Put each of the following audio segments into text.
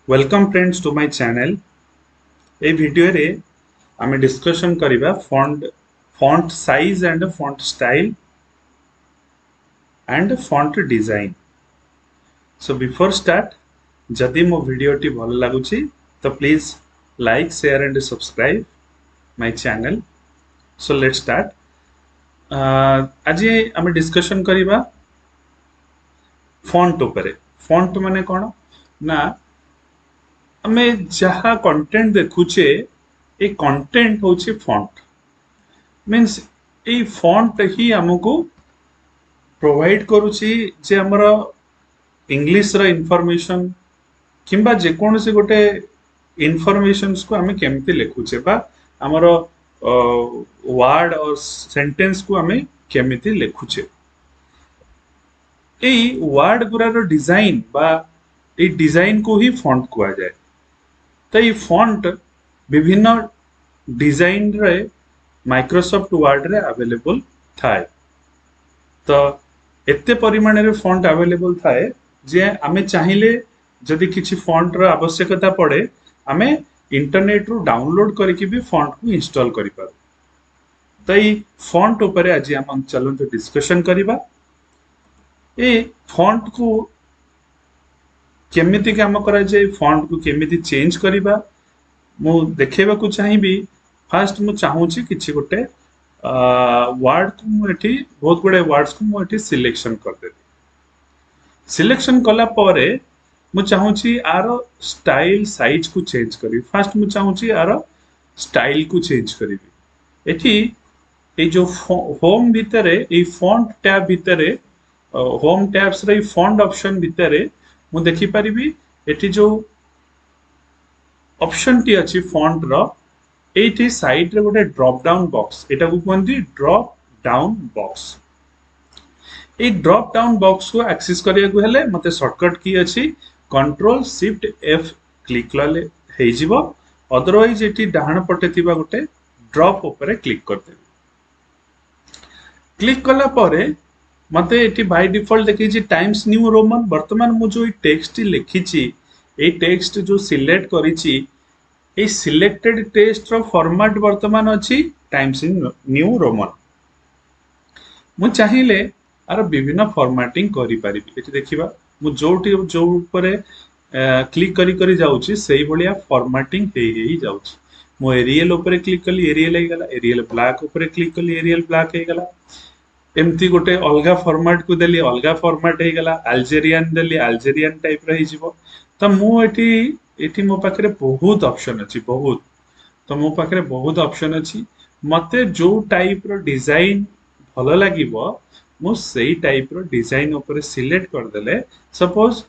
Welcome friends to my channel. ए video रे आमे डिस्कशन करिबा font size and font style and font design. So before start, जदि मो वीडियो टी भल लागुची तो please like share and subscribe my channel. So let's start. आज आमे डिस्कशन करिबा फॉन्ट उपरे। फॉन्ट माने कोन ना, आमे जहा कंटेंट देखुचे ए कंटेंट होची फॉन्ट। मीन्स ए फॉन्ट ही हमको प्रोवाइड करुची जे हमर इंग्लिश रो इन्फॉर्मेशन किंबा जे कोनसे गोटे इन्फॉर्मेशंस को हमें केमती लिखुचे बा हमर वर्ड और सेंटेंस को हमें केमती लिखुचे। ए वर्ड गुरार डिजाइन बा ए डिजाइन को ही फॉन्ट कुआ जाए। तो ये फॉन्ट विभिन्न डिजाइन रे माइक्रोसॉफ्ट वर्ड रे अवेलेबल थाए। तो एते परिमाण रे फॉन्ट अवेलेबल थाए जे आमे चाहिए जदि किसी फॉन्ट रो आवश्यकता पड़े आमे इंटरनेट रू डाउनलोड करके भी फॉन्ट को इंस्टॉल करि पारू। तो ये फॉन्ट ऊपर आज हम चलते डिस्कशन करिबा। ए फॉन्ट को केमिति काम करा जाए, फॉन्ट को केमिति चेंज करिबा मु देखेबा को चाहिबी। फास्ट मु चाहूची किछि गोटे वर्ड को मु एठी बहुत गुडे वर्ड्स को मु एठी सिलेक्शन कर देबी। सिलेक्शन कला परे मु चाहूची आरो स्टाइल साइज को चेंज करी। फास्ट मु चाहूची आरो स्टाइल को चेंज करिबी। एठी ए जो होम भितरे ए फॉन्ट टैब भितरे होम टैब्स रे फॉन्ट ऑप्शन भितरे मु देखि परिबी एठी जो ऑप्शन टी अछि फॉन्ट रो एठी साइड रे गोटे ड्रॉप डाउन बॉक्स, एटा को कहंती ड्रॉप डाउन बॉक्स। ए ड्रॉप डाउन बॉक्स को एक्सेस करिया को हेले मते शॉर्टकट की अछि कंट्रोल शिफ्ट एफ क्लिक करले हे जिवो। अदरवाइज एठी डाहण पटे थिबा गोटे ड्रॉप ऊपर क्लिक कर देबी। क्लिक कला परे मते एठी बाय डिफॉल्ट देखि छी टाइम्स न्यू रोमन। वर्तमान मु जो टेक्स्ट लिखी छी ए टेक्स्ट जो सिलेक्ट करी छी ए सिलेक्टेड टेक्स्ट रो फॉर्मेट वर्तमान अछि टाइम्स इन न्यू रोमन। मु चाहिए आर विभिन्न फॉर्मेटिंग करि परिबी। एठी देखिबा मु जोटी जो ऊपर क्लिक करी करी जाउची सेही बलिया फॉर्मेटिंग हे जाउची। मु एरियल ऊपर क्लिक कली एरियल हे गला, एरियल ब्लैक ऊपर क्लिक कली एरियल ब्लैक हे गला। एमती गोटे अलगा फॉर्मेट को देली अलगा फॉर्मेट हे गला। अल्जेरियन देली अल्जेरियन टाइप रे हिजिवो। तो मु एठी एठी मो पाखरे बहुत ऑप्शन अछि बहुत। तो मो पाखरे बहुत ऑप्शन अछि। मते जो टाइप रो डिजाइन भलो लागिवो मु सेही टाइप रो डिजाइन ऊपर सिलेक्ट कर देले। Suppose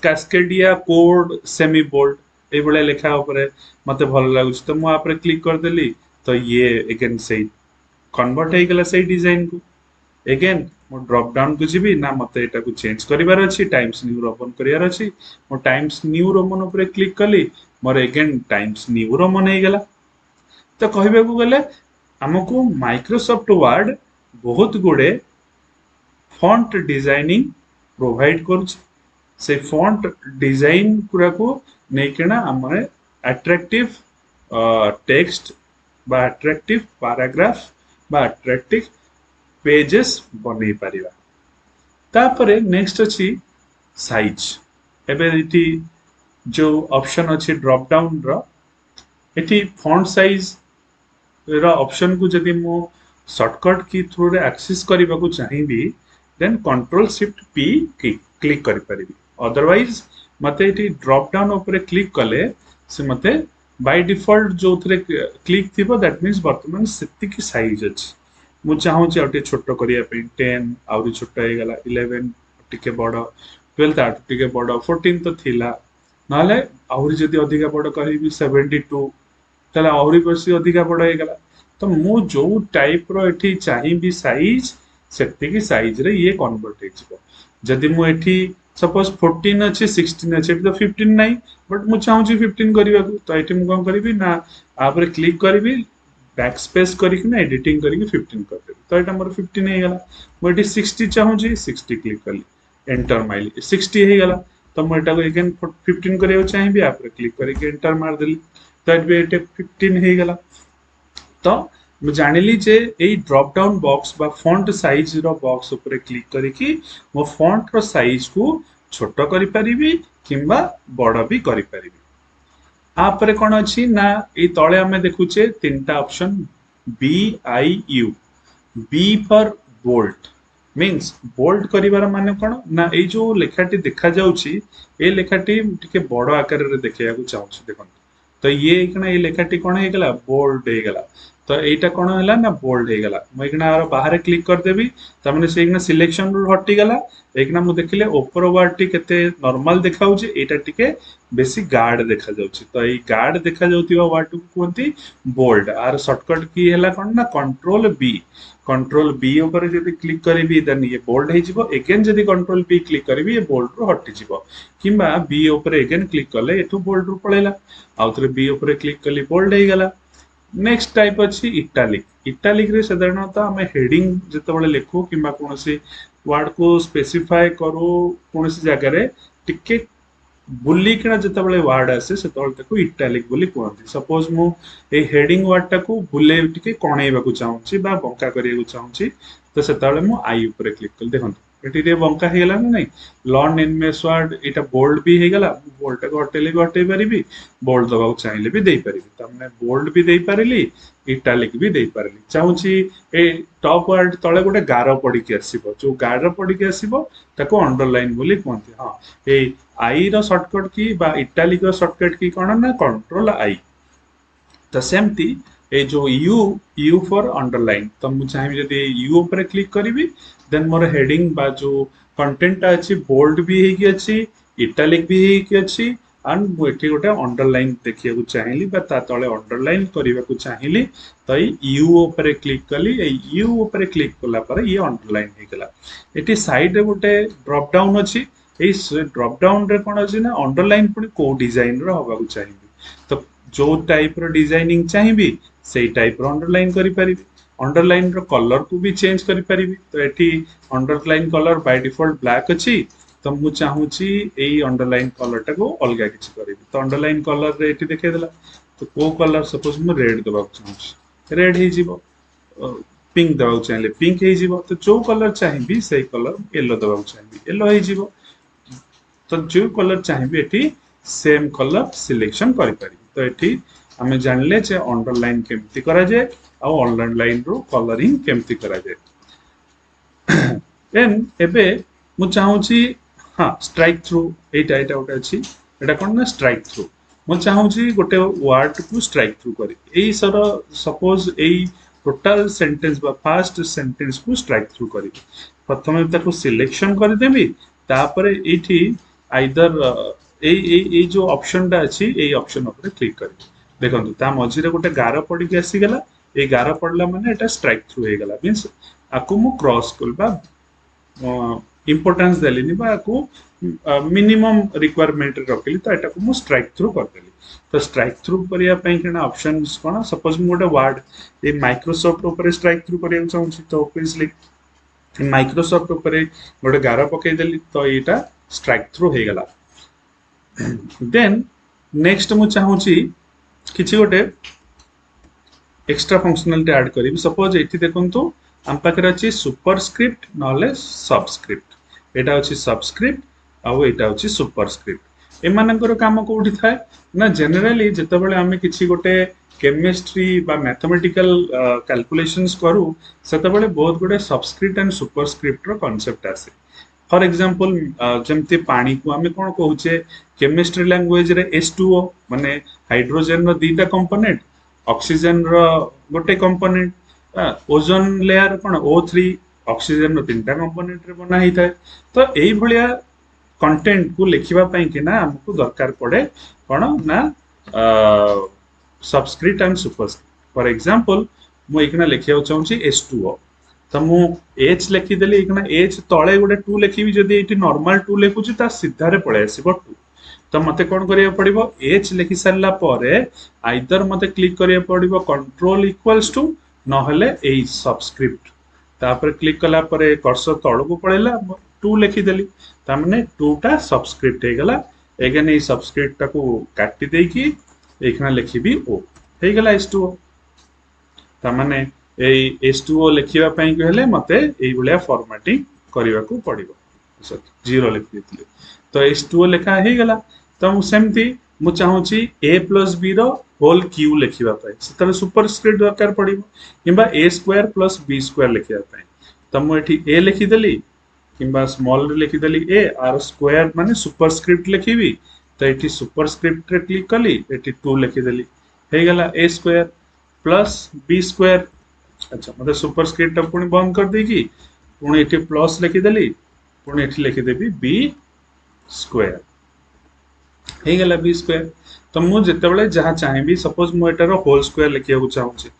Cascadia code semi bold ए बळे लेखा ऊपर मते भलो लागुछ तो मु आपरे क्लिक कर देली। तो ये अगेन सेही कन्वर्ट हे गला सेही डिजाइन को। अगेन मो ड्रॉप डाउन को जीबी ना मते एटा को चेंज करिवार अछि टाइम्स न्यू रोमन करिवार अछि। मो टाइम्स न्यू रोमन ऊपर क्लिक कली मोर अगेन टाइम्स न्यू रोमन हे गला। तो कहबे को गले हमको माइक्रोसॉफ्ट वर्ड बहुत गुडे फॉन्ट डिजाइनिंग प्रोवाइड करूछ। से फॉन्ट डिजाइन पूरा को नेकेना हमरे अट्रैक्टिव टेक्स्ट बा अट्रैक्टिव पैराग्राफ बा अट्रैक्टिव पेजेस बनै परिबा। तापरे नेक्स्ट अछि साइज। एबे इति जो ऑप्शन अछि ड्रॉप डाउन रो एठी फॉन्ट साइज रो ऑप्शन को जदि मो शॉर्टकट की थ्रू रे एक्सेस करबा को चाहिबी then control shift P click करि परिबी। अदरवाइज मते एठी ड्रॉप डाउन ऊपर क्लिक कले से मते बाय डिफॉल्ट जो थरे क्लिक थिबो दैट मींस वर्तमान सेति की साइज अछि। मु चाहू छी आउटे छोटो करिया पे 10 आउरी छोटो हे गला 11 टिके बडो 12 आउट टिके बडो 14 तो थिला नाले आउरी जदी अधिका बडो कहिबी 72 तला आउरी बसी अधिका बडो हे गला। तो मु जो टाइप रो एठी चाहिबी साइज सेति की साइज रे ये कन्वर्ट हे जिवो। जदी मु एठी सपोज 14 अछि 16 अछि तो 15 नाही बट मु चाहू छी 15 करिवा को। तो एठी मु कोन करिबी ना आपरे क्लिक करिबी बैक स्पेस करिक ना एडिटिंग करिक 15 कर देबी। तो एटा मोर 15 हे गला। मु एठी 60 चाहू छी 60 क्लिक करली एंटर माइली 60 हे गला। तो मुझे अगेन 15 करिया चाहिए आप क्लिक करके एंटर मार देली तो ये 15 हो गला तो ମୁଁ ଜାଣିଲି ଯେ ଏଇ ଡ୍ରପ ଡାଉନ୍ ବକ୍ସ ବା ଫଣ୍ଟ ସାଇଜ ର ବକ୍ସ ଉପରେ କ୍ଲିକ୍ କରିକି ମୋ ଫଣ୍ଟ ର ସାଇଜ କୁ ଛୋଟ କରିପାରିବି କିମ୍ବା ବଡ଼ ବି କରିପାରିବି आपर कौन अच्छी ना ये तले आम देखुचे तीन टा option BIU B for bold means bold करिवार माने कौन ना ये जो लेखाटी देखा जाउची ए लेखाटी टिके बड़ आकार रे देखिया को चाहूची देखो तो ये कना ये लेखाटी कौन हे गला बोल्ड हे गला तो एटा कौन हैला ना बोल्ड हे गला मैं एकना आरो बाहर क्लिक कर देबी त माने से एकना सिलेक्शन रु हटी गला एकना मु देखिले ऊपर वार्ड टी केते नॉर्मल देखाउची एटा टिके बेसी गार्ड देखा जाउची तो ए गार्ड देखा जाउतिबा वार्ड को कोंती बोल्ड आर शॉर्टकट की हैला कौन ना कंट्रोल बी ऊपर जदी क्लिक करिबी देन ये बोल्ड हे जिवो अगेन जदी कंट्रोल बी क्लिक करिबी ये बोल्ड रु हटी जिवो किंबा बी ऊपर अगेन क्लिक करले एठू बोल्ड रु पळेला आउथरे बी ऊपर क्लिक कली बोल्ड हे गला नेक्स्ट टाइप अच्छी इटालिक रे साधारणतः आम हेडिंग जितेबाला लिखु कि कौन वर्ड को स्पेसिफाई करू कौन जगह टिके बुलिकिना जितेबाला वर्ड आसे से इटालिक बोली कहते सपोज मु ए हेडिंग वर्ड टाको बुले टिके कणेबा को चाहूची बा बंका करिया को चाहूची तो सेताबले मु आई ऊपर क्लिक कर देखंतु एटी रे बंका हे गला ना नहीं लॉन इनमेस वर्ड एटा बोल्ड भी हे गला बोल्ड टाको हटेले भी हटे परिबी बोल्ड दबाव चाहिए भी दे परिबी तमने बोल्ड भी दे परिली इटालिक भी दे परिली चाहूची ए टॉप वर्ड तळे गोटे गारो पड़ी के आसीबो जो गारो पड़ी के आसीबो ताको अंडरलाइन बोली कहते हां ए आई रो शॉर्टकट की बा इटालिक रो शॉर्टकट की कोन ना कंट्रोल आई तो सेमती ए जो यू फॉर अंडरलाइन तो मु चाहिए जदी यू ऊपर क्लिक करिवि देन मोर हेडिंग बा जो कंटेंट अच्छी बोल्ड भी हेकी अच्छी इटालिक भी हेकी अच्छी एंड मु एठी गोटे अंडरलाइन देखिया को चाहिली बा ता तळे अंडरलाइन करिवा को चाहिली तो यू ऊपर क्लिक कली यू ऊपर क्लिक कला पर ये अंडरलाइन हे गला एठी साइड रे गोटे ड्रॉप डाउन अछि ए ड्रॉप डाउन रे कोन अछि ना अंडरलाइन पुनी को डिजाइन रो होबा को चाहिबी तो जो टाइप रो डिजाइनिंग चाहिबी सेही टाइप रो अंडरलाइन करि परिबी अंडरलाइन रो कलर को भी चेंज करि परिबी तो एठी underline colour by default black अछि तो मु चाहूची एई अंडरलाइन कलर टाको अलगा किछि करिबी तो अंडरलाइन कलर रे एठी देखे देला तो को कलर सपोज मु रेड दबा चाहूची रेड हे जिवो पिंक दबा चाहिए पिंक हे जिवो तो जो कलर चाहिबी सेही कलर येलो दबा चाहिए येलो हे जिवो तो जो कलर चाहिए एठी सेम कलर सिलेक्शन करि पारि तो एठी हमें जानले जे अंडरलाइन केमती करा जाए आ अंडरलाइन रो कलरिंग केमती करा जाए देन एबे मु चाहूची हां स्ट्राइक थ्रू एटा गोटे अछि एटा कोन ना स्ट्राइक थ्रू मु चाहूची गोटे वर्ड को स्ट्राइक थ्रू करी एई सर सपोज एई टोटल सेंटेंस बा फर्स्ट सेंटेंस को स्ट्राइक थ्रू करी प्रथमे ताको सिलेक्शन कर देबी तापर एठी आइदर ए जो ऑप्शन टा अछि ए ऑप्शन ऊपर क्लिक करी देखंतु ता मझिरे गोटे गारो पड़ी के आसी गला ए गारो पड़ला माने एटा स्ट्राइक थ्रू हे गला मींस आकु मु क्रॉस करबा इंपोर्टेंस देलिनी बा आकु मिनिमम रिक्वायरमेंट रखली तो एटा को मु स्ट्राइक थ्रू कर देली तो स्ट्राइक थ्रू करिया पई केना ऑप्शंस कोन सपोज मु गोटे वर्ड ए माइक्रोसॉफ्ट ऊपर स्ट्राइक थ्रू करिया चाहूची तो ऑब्वियसली माइक्रोसॉफ्ट ऊपर गोटे गारो पकई देली तो एटा स्ट्राइक थ्रू हे गला देन नेक्स्ट मु चाहूची किछि गोटे एक्स्ट्रा फंक्शनालिटी ऐड करी सपोज एठी देखंतु हम पाकर अछि सुपरस्क्रिप्ट नले सबस्क्रिप्ट एटा अछि सबस्क्रिप्ट आ एटा अछि सुपरस्क्रिप्ट एमानकर काम कोठी थाए ना जनरली जेतेबेले हमें किछि गोटे केमिस्ट्री बा मैथमेटिकल कैलकुलेशंस करू सेतेबेले बहुत गोटे सबस्क्रिप्ट एंड सुपरस्क्रिप्ट रो कांसेप्ट आसे फॉर एग्जांपल जमते पानी को हमें कोन कहूचे केमिस्ट्री लैंग्वेज रे H2O माने हाइड्रोजन रो दीटा कंपोनेंट ऑक्सीजन रो गोटे कंपोनेंट ओजोन लेयर कोन O3 ऑक्सीजन रो तीनटा कंपोनेंट रे बना ही थाए तो एई भलिया कंटेंट को लिखिबा पई कि ना हमको दरकार पड़े कोन ना subscript and superscript for example मु एकना लिखिया चाहूची H2O तो मु H लिखि देली एकना H तळे गोटे 2 लिखिबी जदी एटी नॉर्मल 2 लिखुची ता सीधा रे पळे आसीबो 2 तो मते कोन करिया पड़िबो H लिखि सरला परे आइदर मते क्लिक करिया पड़िबो कंट्रोल इक्वल्स टू न हले ए सबस्क्रिप्ट तापर क्लिक कला परे कर्सर तळो को पळेला 2 लिखि देली तामने 2 टा सबस्क्रिप्ट हे गला एगेन ए सबस्क्रिप्ट टाको काटी दे कि एखना लिखिबी ओ हे गला H2O तामने एई H2O लिखिबा पई कहले मते एई भलिया फॉर्मेटिंग करिवा को पड़िबो सॉरी 0 लिखि देथिले तो H2O लिखा हे गला तो मु सेमती मु चाहूची A plus B रो होल क्यू लिखिबा पई सेतरे सुपरस्क्रिप्ट दरकार पड़िबो किबा A square plus B square लिखिबा पई तो मु एठी A लिखि देली किबा स्मॉल रे लिखि देली A आर स्क्वायर माने सुपरस्क्रिप्ट लिखिबी तो एठी सुपरस्क्रिप्ट रे क्लिक कली एठी 2 लिखि देली हे गला A square plus B square अच्छा मतलब सुपरस्क्रिप्ट पुणी बंद कर देकी पुणी एठी प्लस लिखि देली पुणी एठी लिखि देबी B स्क्वायर हे गला B स्क्वायर तो मु जते बेले जहा चाहेबी सपोज मु एटार होल स्क्वायर लिखिया को चाहूची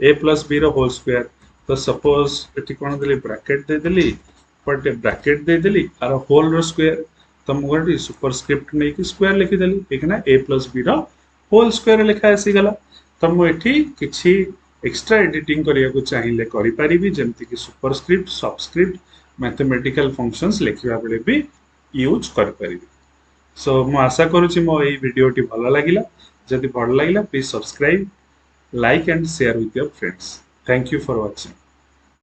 A plus B रो होल स्क्वायर तो सपोज एठी कोन देली ब्रैकेट दे देली पटे ब्रैकेट दे देली आर होल रो स्क्वायर तो मु गडी सुपरस्क्रिप्ट नै कि स्क्वायर लिखि देली एकना A plus B रो होल स्क्वायर लिखा आसी गला तो मु एठी किछि एक्स्ट्रा एडिटिंग करिया को चाहिए करि परिबी जेमति कि सुपरस्क्रिप्ट सबस्क्रिप्ट मैथमेटिकल फंक्शंस लिखिबा बेले भी यूज कर परिबी सो मु आशा करूची मो एई वीडियोटी भलो लागिला जदि भलो लागिला please subscribe like and share with your friends thank you for watching